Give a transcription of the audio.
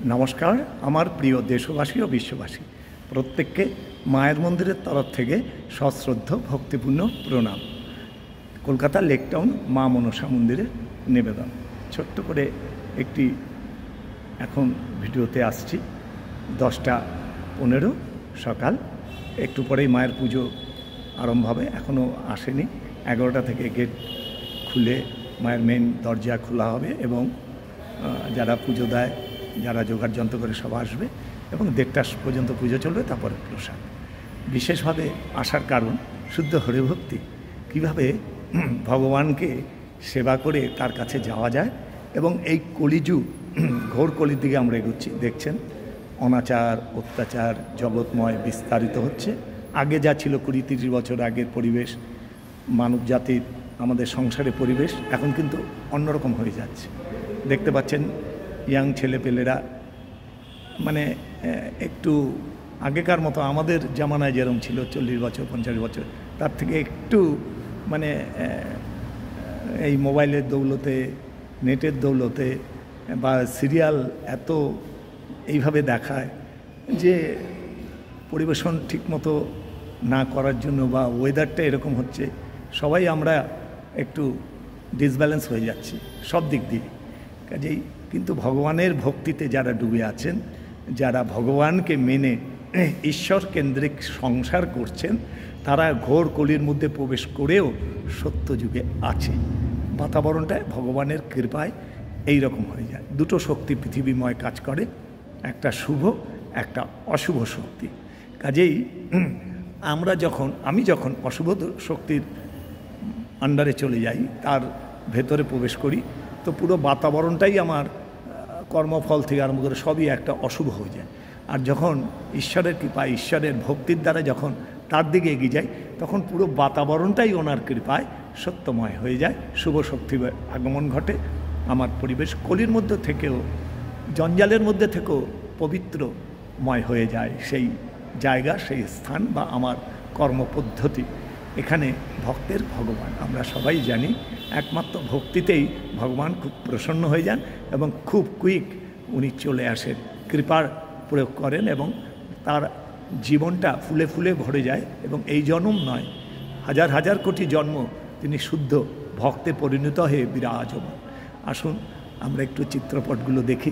নমস্কার আমার প্রিয় দেশবাসী ও বিশ্ববাসী প্রত্যেককে মায়ের মন্দিরের তরফ থেকে সশ্রদ্ধ ভক্তিপূর্ণ প্রণাম। কলকাতা লেকটাউন মা মনসা মন্দিরের নিবেদন। ছোট্ট করে একটি এখন ভিডিওতে আসছি। 10টা 15 সকাল, একটু পরেই মায়ের পুজো আরম্ভ হবে, এখনও আসেনি। 11টা থেকে গেট খুলে মায়ের মেন দরজা খোলা হবে এবং যারা পুজো দেয়, যারা জোগাড় যন্ত্র করে সব আসবে এবং 1:30টা পর্যন্ত পুজো চলবে, তারপরে প্রসাদ। বিশেষভাবে আসার কারণ শুদ্ধ হরিভক্তি, কীভাবে ভগবানকে সেবা করে তার কাছে যাওয়া যায়। এবং এই কলিযুগ, ঘোর কলির দিকে আমরা এগোচ্ছি। দেখছেন অনাচার অত্যাচার জগৎময় বিস্তারিত হচ্ছে। আগে যা ছিল 20-30 বছর আগের পরিবেশ, মানব জাতির আমাদের সংসারের পরিবেশ, এখন কিন্তু অন্যরকম হয়ে যাচ্ছে। দেখতে পাচ্ছেন ইয়াং ছেলেপেলেরা মানে একটু আগেকার মতো আমাদের জামানায় যেরকম ছিল 40 বছর 50 বছর, তার থেকে একটু মানে এই মোবাইলের দৌলতে, নেটের দৌলতে বা সিরিয়াল এত এইভাবে দেখায় যে পরিবেশন ঠিকমতো না করার জন্য বা ওয়েদারটা এরকম হচ্ছে, সবাই আমরা একটু ডিসব্যালেন্স হয়ে যাচ্ছি সব দিক দিয়ে। কাজেই কিন্তু ভগবানের ভক্তিতে যারা ডুবে আছেন, যারা ভগবানকে মেনে ঈশ্বর কেন্দ্রিক সংসার করছেন, তারা ঘোর কলির মধ্যে প্রবেশ করেও সত্য যুগে আছে। বাতাবরণটা ভগবানের কৃপায় এই রকম হয়ে যায়। দুটো শক্তি পৃথিবীময় কাজ করে, একটা শুভ একটা অশুভ শক্তি। কাজেই আমি যখন অশুভ শক্তির আন্ডারে চলে যাই, তার ভেতরে প্রবেশ করি, তো পুরো বাতাবরণটাই আমার কর্মফল থেকে আরম্ভ করে সবই একটা অশুভ হয়ে যায়। আর যখন ঈশ্বরের কৃপায়, ঈশ্বরের ভক্তির দ্বারা যখন তার দিকে এগিয়ে যাই, তখন পুরো বাতাবরণটাই ওনার কৃপায় সত্যময় হয়ে যায়, শুভ শক্তির আগমন ঘটে। আমার পরিবেশ কলির মধ্যে থেকেও, জঞ্জালের মধ্যে থেকেও পবিত্রময় হয়ে যায় সেই জায়গা, সেই স্থান বা আমার কর্মপদ্ধতি। এখানে ভক্তের ভগবান আমরা সবাই জানি, একমাত্র ভক্তিতেই ভগবান খুব প্রসন্ন হয়ে যান এবং খুব কুইক উনি চলে আসেন, কৃপার প্রয়োগ করেন এবং তার জীবনটা ফুলে ফুলে ভরে যায়। এবং এই জন্ম নয়, হাজার হাজার কোটি জন্ম তিনি শুদ্ধ ভক্তে পরিণত হয়ে বিরাজমান। আসুন আমরা একটু চিত্রপটগুলো দেখি।